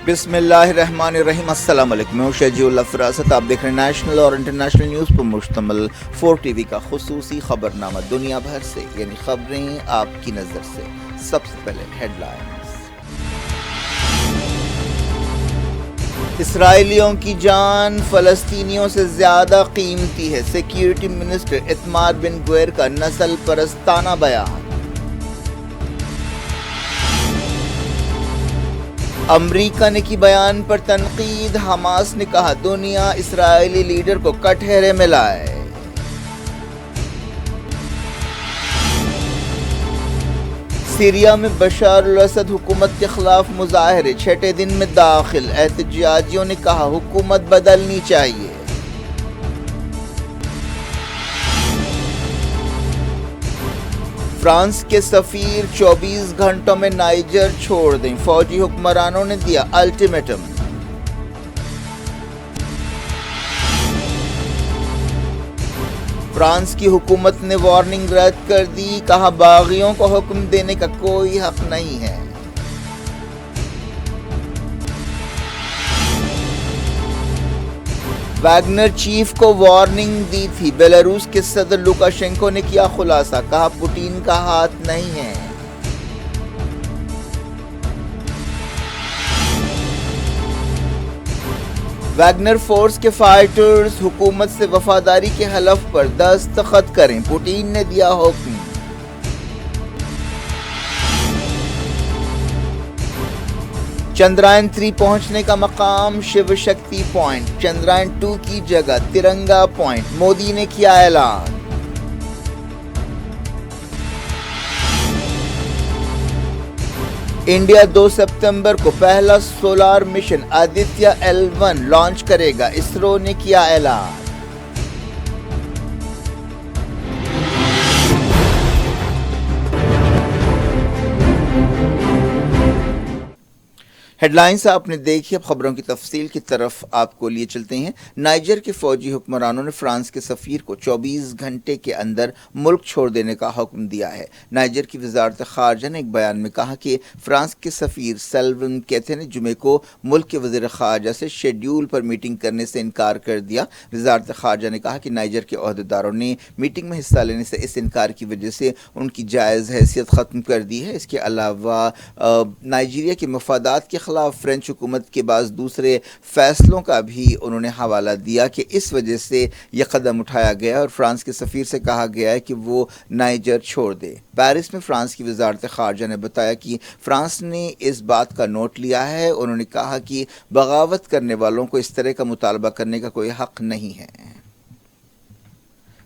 بسم اللہ الرحمن الرحیم۔ السلام علیکم، میں شجیع اللہ فراست۔ آپ دیکھ رہے ہیں نیشنل اور انٹرنیشنل نیوز پر مشتمل 4 ٹی وی کا خصوصی خبرنامہ دنیا بھر سے، یعنی خبریں آپ کی نظر سے۔ سب سے پہلے ہیڈ لائنز۔ اسرائیلیوں کی جان فلسطینیوں سے زیادہ قیمتی ہے، سیکیورٹی منسٹر ایتمار بن گویر کا نسل پرستانہ بیان۔ امریکہ نے کی بیان پر تنقید، حماس نے کہا دنیا اسرائیلی لیڈر کو کٹہرے میں لائے۔ سیریا میں بشار الاسد حکومت کے خلاف مظاہرے 6 دن میں داخل، احتجاجیوں نے کہا حکومت بدلنی چاہیے۔ فرانس کے سفیر 24 گھنٹوں میں نائجر چھوڑ دیں، فوجی حکمرانوں نے دیا الٹیمیٹم۔ فرانس کی حکومت نے وارننگ رد کر دی، کہا باغیوں کو حکم دینے کا کوئی حق نہیں ہے۔ ویگنر چیف کو وارننگ دی تھی، بیلاروس کے صدر لوکاشینکو نے کیا خلاصہ، کہا پوٹین کا ہاتھ نہیں ہے۔ ویگنر فورس کے فائٹرز حکومت سے وفاداری کے حلف پر دستخط کریں، پوٹین نے دیا حکم۔ چندرائن 3 پہنچنے کا مقام شیو شکتی پوائنٹ، چندرائن 2 کی جگہ ترنگا پوائنٹ، مودی نے کیا اعلان۔ انڈیا 2 ستمبر کو پہلا solar mission Aditya L1 launch کرے گا، اسرو نے کیا اعلان۔ ہیڈ لائنز آپ نے دیکھی، اب خبروں کی تفصیل کی طرف آپ کو لیے چلتے ہیں۔ نائجر کے فوجی حکمرانوں نے فرانس کے سفیر کو 24 گھنٹے کے اندر ملک چھوڑ دینے کا حکم دیا ہے۔ نائجر کی وزارت خارجہ نے ایک بیان میں کہا کہ فرانس کے سفیر سیلون کیتھے نے جمعے کو ملک کے وزیر خارجہ سے شیڈیول پر میٹنگ کرنے سے انکار کر دیا۔ وزارت خارجہ نے کہا کہ نائجر کے عہدیداروں نے میٹنگ میں حصہ لینے سے اس انکار کی وجہ سے ان کی جائز حیثیت ختم کر دی ہے۔ اس کے علاوہ نائجیریا کے مفادات کے خلاف فرینچ حکومت کے بعض دوسرے فیصلوں کا بھی انہوں نے حوالہ دیا کہ اس وجہ سے یہ قدم اٹھایا گیا اور فرانس کے سفیر سے کہا گیا ہے کہ وہ نائجر چھوڑ دے۔ پیرس میں فرانس کی وزارت خارجہ نے بتایا کہ فرانس نے اس بات کا نوٹ لیا ہے۔ انہوں نے کہا کہ بغاوت کرنے والوں کو اس طرح کا مطالبہ کرنے کا کوئی حق نہیں ہے۔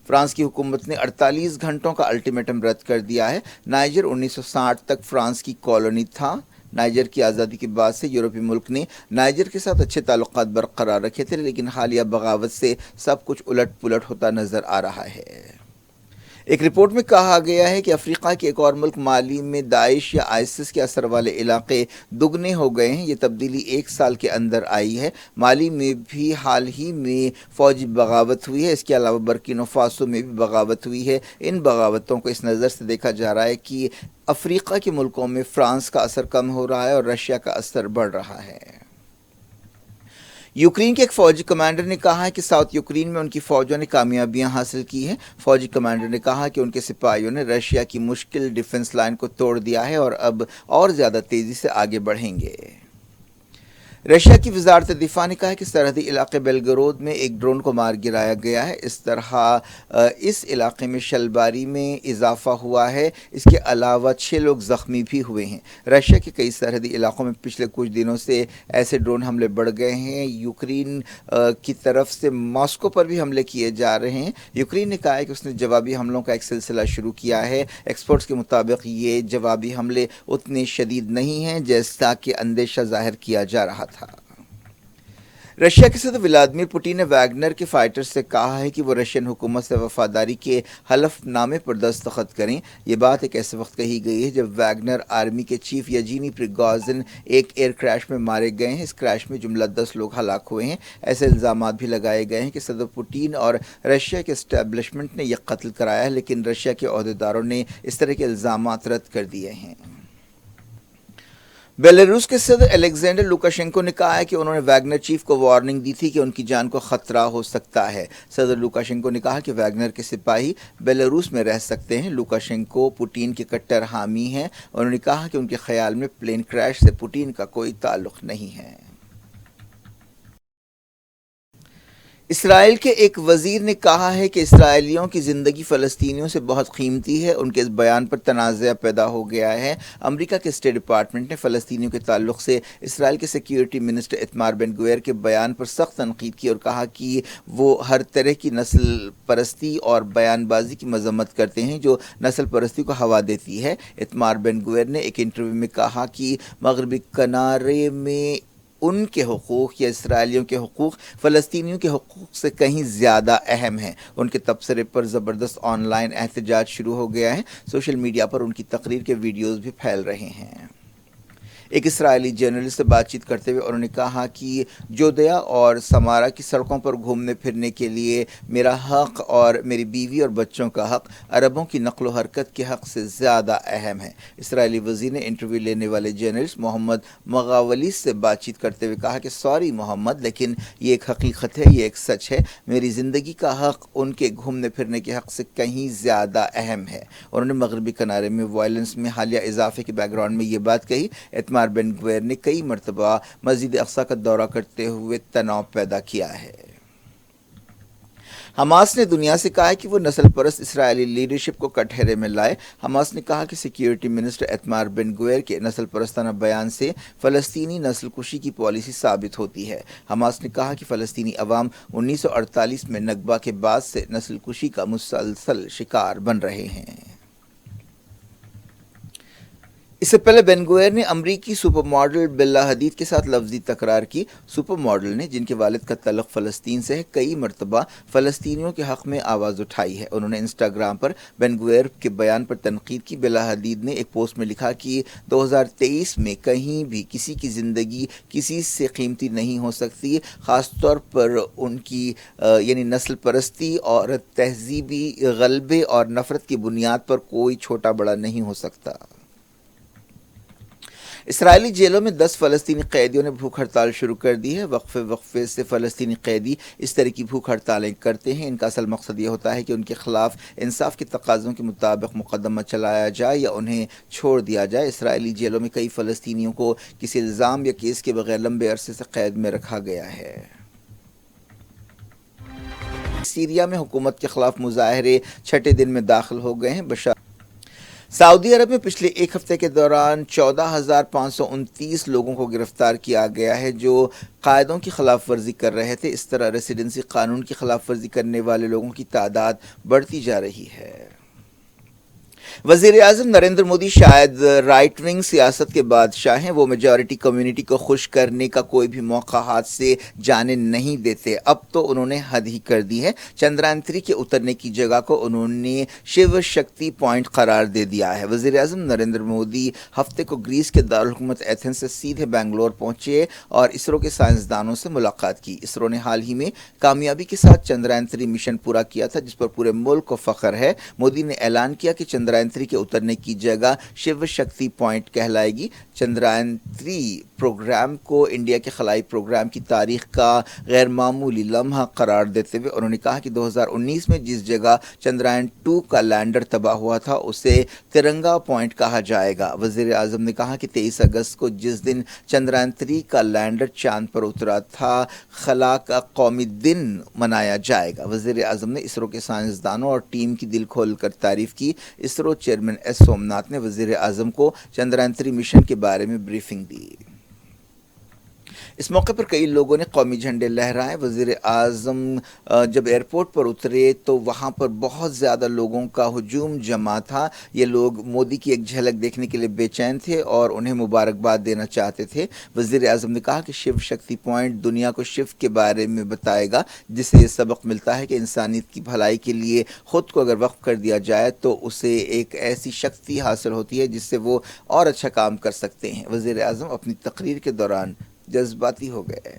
فرانس کی حکومت نے 48 گھنٹوں کا الٹیمیٹم رد کر دیا ہے۔ نائجر 1960 تک فرانس کی کالونی تھا۔ نائجر کی آزادی کے بعد سے یورپی ملک نے نائجر کے ساتھ اچھے تعلقات برقرار رکھے تھے، لیکن حالیہ بغاوت سے سب کچھ الٹ پلٹ ہوتا نظر آ رہا ہے۔ ایک رپورٹ میں کہا گیا ہے کہ افریقہ کے ایک اور ملک مالی میں داعش یا آئسس کے اثر والے علاقے دگنے ہو گئے ہیں۔ یہ تبدیلی 1 سال کے اندر آئی ہے۔ مالی میں بھی حال ہی میں فوجی بغاوت ہوئی ہے، اس کے علاوہ برکینا فاسو میں بھی بغاوت ہوئی ہے۔ ان بغاوتوں کو اس نظر سے دیکھا جا رہا ہے کہ افریقہ کے ملکوں میں فرانس کا اثر کم ہو رہا ہے اور رشیا کا اثر بڑھ رہا ہے۔ یوکرین کے ایک فوجی کمانڈر نے کہا ہے کہ ساؤتھ یوکرین میں ان کی فوجوں نے کامیابیاں حاصل کی ہیں۔ فوجی کمانڈر نے کہا کہ ان کے سپاہیوں نے رشیا کی مشکل ڈیفنس لائن کو توڑ دیا ہے اور اب اور زیادہ تیزی سے آگے بڑھیں گے۔ رشیا کی وزارت دفاع نے کہا ہے کہ سرحدی علاقے بیلگورود میں ایک ڈرون کو مار گرایا گیا ہے۔ اس طرح اس علاقے میں شلباری میں اضافہ ہوا ہے۔ اس کے علاوہ 6 لوگ زخمی بھی ہوئے ہیں۔ رشیا کے کئی سرحدی علاقوں میں پچھلے کچھ دنوں سے ایسے ڈرون حملے بڑھ گئے ہیں۔ یوکرین کی طرف سے ماسکو پر بھی حملے کیے جا رہے ہیں۔ یوکرین نے کہا ہے کہ اس نے جوابی حملوں کا ایک سلسلہ شروع کیا ہے۔ ایکسپرٹس کے مطابق یہ جوابی حملے اتنے شدید نہیں ہیں جیسا کہ اندیشہ ظاہر کیا جا رہا تھا۔ رشیا کے صدر ولادیمیر پوٹین نے ویگنر کے فائٹرز سے کہا ہے کہ وہ رشین حکومت سے وفاداری کے حلف نامے پر دستخط کریں۔ یہ بات ایک ایسے وقت کہی گئی ہے جب ویگنر آرمی کے چیف یجینی پریگوژن ایک ایئر کریش میں مارے گئے ہیں۔ اس کریش میں جملہ 10 لوگ ہلاک ہوئے ہیں۔ ایسے الزامات بھی لگائے گئے ہیں کہ صدر پوٹین اور رشیا کے اسٹیبلشمنٹ نے یہ قتل کرایا ہے، لیکن رشیا کے عہدیداروں نے اس طرح کے الزامات رد کر دیے ہیں۔ بیلاروس کے صدر الیگزینڈر لوکاشنکو نے کہا ہے کہ انہوں نے ویگنر چیف کو وارننگ دی تھی کہ ان کی جان کو خطرہ ہو سکتا ہے۔ صدر لوکاشنکو نے کہا کہ ویگنر کے سپاہی بیلاروس میں رہ سکتے ہیں۔ لوکاشنکو پوٹین کے کٹر حامی ہیں۔ انہوں نے کہا کہ ان کے خیال میں پلین کریش سے پوٹین کا کوئی تعلق نہیں ہے۔ اسرائیل کے ایک وزیر نے کہا ہے کہ اسرائیلیوں کی زندگی فلسطینیوں سے بہت قیمتی ہے۔ ان کے اس بیان پر تنازع پیدا ہو گیا ہے۔ امریکہ کے اسٹیٹ ڈپارٹمنٹ نے فلسطینیوں کے تعلق سے اسرائیل کے سیکیورٹی منسٹر ایتمار بن گویر کے بیان پر سخت تنقید کی اور کہا کہ وہ ہر طرح کی نسل پرستی اور بیان بازی کی مذمت کرتے ہیں جو نسل پرستی کو ہوا دیتی ہے۔ ایتمار بن گویر نے ایک انٹرویو میں کہا کہ مغربی کنارے میں ان کے حقوق یا اسرائیلیوں کے حقوق فلسطینیوں کے حقوق سے کہیں زیادہ اہم ہیں۔ ان کے تبصرے پر زبردست آن لائن احتجاج شروع ہو گیا ہے۔ سوشل میڈیا پر ان کی تقریر کے ویڈیوز بھی پھیل رہے ہیں۔ ایک اسرائیلی جرنلسٹ سے بات چیت کرتے ہوئے انہوں نے کہا کہ جودیا اور سمارا کی سڑکوں پر گھومنے پھرنے کے لیے میرا حق اور میری بیوی اور بچوں کا حق عربوں کی نقل و حرکت کے حق سے زیادہ اہم ہے۔ اسرائیلی وزیر نے انٹرویو لینے والے جرنلسٹ محمد مغاولی سے بات چیت کرتے ہوئے کہا کہ سوری محمد، لیکن یہ ایک حقیقت ہے، یہ ایک سچ ہے۔ میری زندگی کا حق ان کے گھومنے پھرنے کے حق سے کہیں زیادہ اہم ہے۔ انہوں نے مغربی کنارے میں وائلنس میں حالیہ اضافے کے بیک گراؤنڈ میں یہ بات کہی۔ ایتمار بن گویر نے کئی مرتبہ مسجد اقصی کا دورہ کرتے ہوئے تناؤ پیدا کیا ہے۔ حماس نے دنیا سے کہا ہے کہ وہ نسل پرست اسرائیلی لیڈرشپ کو کٹہرے میں لائے۔ حماس نے کہا کہ سیکیورٹی منسٹر ایتمار بن گویر کے نسل پرستانہ بیان سے فلسطینی نسل کشی کی پالیسی ثابت ہوتی ہے۔ حماس نے کہا کہ فلسطینی عوام 1948 میں نکبہ کے بعد سے نسل کشی کا مسلسل شکار بن رہے ہیں۔ اس سے پہلے بن گویر نے امریکی سپر ماڈل بیلا حدید کے ساتھ لفظی تکرار کی۔ سپر ماڈل نے، جن کے والد کا تعلق فلسطین سے ہے، کئی مرتبہ فلسطینیوں کے حق میں آواز اٹھائی ہے۔ انہوں نے انسٹاگرام پر بن گویر کے بیان پر تنقید کی۔ بیلا حدید نے ایک پوسٹ میں لکھا کہ 2023 میں کہیں بھی کسی کی زندگی کسی سے قیمتی نہیں ہو سکتی، خاص طور پر ان کی یعنی نسل پرستی اور تہذیبی غلبے اور نفرت کی بنیاد پر کوئی چھوٹا بڑا نہیں ہو سکتا۔ اسرائیلی جیلوں میں 10 فلسطینی قیدیوں نے بھوک ہڑتال شروع کر دی ہے۔ وقفے سے فلسطینی قیدی اس طرح کی بھوک ہڑتالیں کرتے ہیں۔ ان کا اصل مقصد یہ ہوتا ہے کہ ان کے خلاف انصاف کے تقاضوں کے مطابق مقدمہ چلایا جائے یا انہیں چھوڑ دیا جائے۔ اسرائیلی جیلوں میں کئی فلسطینیوں کو کسی الزام یا کیس کے بغیر لمبے عرصے سے قید میں رکھا گیا ہے۔ سیریا میں حکومت کے خلاف مظاہرے چھٹے دن میں داخل ہو گئے ہیں۔ سعودی عرب میں پچھلے ایک ہفتے کے دوران 14,529 لوگوں کو گرفتار کیا گیا ہے جو قاعدوں کی خلاف ورزی کر رہے تھے۔ اس طرح ریسیڈنسی قانون کی خلاف ورزی کرنے والے لوگوں کی تعداد بڑھتی جا رہی ہے۔ وزیر اعظم نریندر مودی شاید رائٹ ونگ سیاست کے بادشاہ ہیں۔ وہ میجورٹی کمیونٹی کو خوش کرنے کا کوئی بھی موقع ہاتھ سے جانے نہیں دیتے۔ اب تو انہوں نے حد ہی کر دی ہے۔ چندران 3 کے اترنے کی جگہ کو انہوں نے شیو شکتی پوائنٹ قرار دے دیا ہے۔ وزیر اعظم نریندر مودی ہفتے کو گریس کے دارالحکومت ایتھنز سے سیدھے بنگلور پہنچے اور اسرو کے سائنسدانوں سے ملاقات کی۔ اسرو نے حال ہی میں کامیابی کے ساتھ چندران 3 مشن پورا کیا تھا، جس پر پورے ملک کو فخر ہے۔ مودی نے اعلان کیا کہ چندران 3 کے اترنے کی جگہ شیو شکتی پوائنٹ کہلائے گی۔ چندران 3 پروگرام کو انڈیا کے خلائی پروگرام کی تاریخ کا غیر معمولی لمحہ قرار دیتے ہوئے انہوں نے کہا کہ 2019 میں جس جگہ چندران 2 کا لینڈر تباہ ہوا تھا اسے ترنگا پوائنٹ کہا جائے گا۔ وزیر اعظم نے کہا کہ 23 اگست کو جس دن چندران 3 کا لینڈر چاند پر اترا تھا، خلا کا قومی دن منایا جائے گا۔ وزیر اعظم نے اسرو کے سائنسدانوں اور ٹیم کی دل کھول کر تعریف کی۔ اسرو چیئرمین ایس سومناتھ نے وزیر اعظم کو چندران 3 مشن کے بارے میں بریفنگ دی۔ اس موقع پر کئی لوگوں نے قومی جھنڈے لہرائے۔ وزیر اعظم جب ایئرپورٹ پر اترے تو وہاں پر بہت زیادہ لوگوں کا ہجوم جمع تھا۔ یہ لوگ مودی کی ایک جھلک دیکھنے کے لیے بے چین تھے اور انہیں مبارکباد دینا چاہتے تھے۔ وزیر اعظم نے کہا کہ شیو شکتی پوائنٹ دنیا کو شیو کے بارے میں بتائے گا، جس سے یہ سبق ملتا ہے کہ انسانیت کی بھلائی کے لیے خود کو اگر وقف کر دیا جائے تو اسے ایک ایسی شکتی حاصل ہوتی ہے جس سے وہ اور اچھا کام کر سکتے ہیں۔ وزیر اعظم اپنی تقریر کے دوران جذباتی ہو گئے۔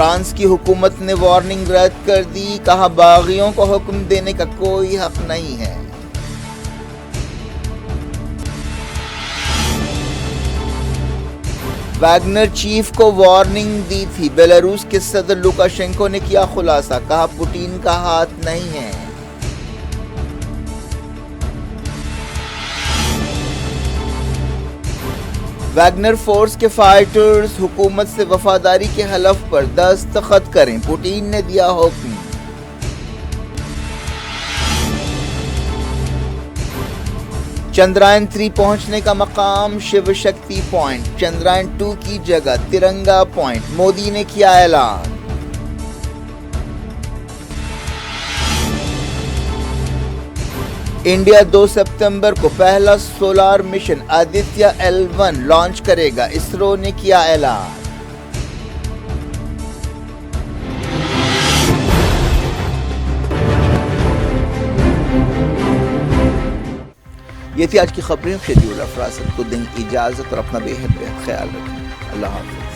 فرانس کی حکومت نے وارننگ رد کر دی، کہا باغیوں کو حکم دینے کا کوئی حق نہیں ہے۔ ویگنر چیف کو وارننگ دی تھی، بیلاروس کے صدر لوکاشینکو نے کیا خلاصہ، کہا پوٹین کا ہاتھ نہیں ہے۔ ویگنر فورس کے فائٹرز حکومت سے وفاداری کے حلف پر دستخط کریں، پوٹین نے دیا حکم۔ چندرائن 3 پہنچنے کا مقام شیو شکتی پوائنٹ، چندرائن 2 کی جگہ ترنگا پوائنٹ، مودی نے کیا اعلان۔ انڈیا 2 ستمبر کو پہلا solar mission Aditya L1 launch کرے گا، اسرو نے کیا اعلان۔ یہ تھی آج کی خبریں۔ شیڈیول افراسل کو دیں اجازت اور اپنا بے حد خیال رکھیں۔ اللہ حافظ۔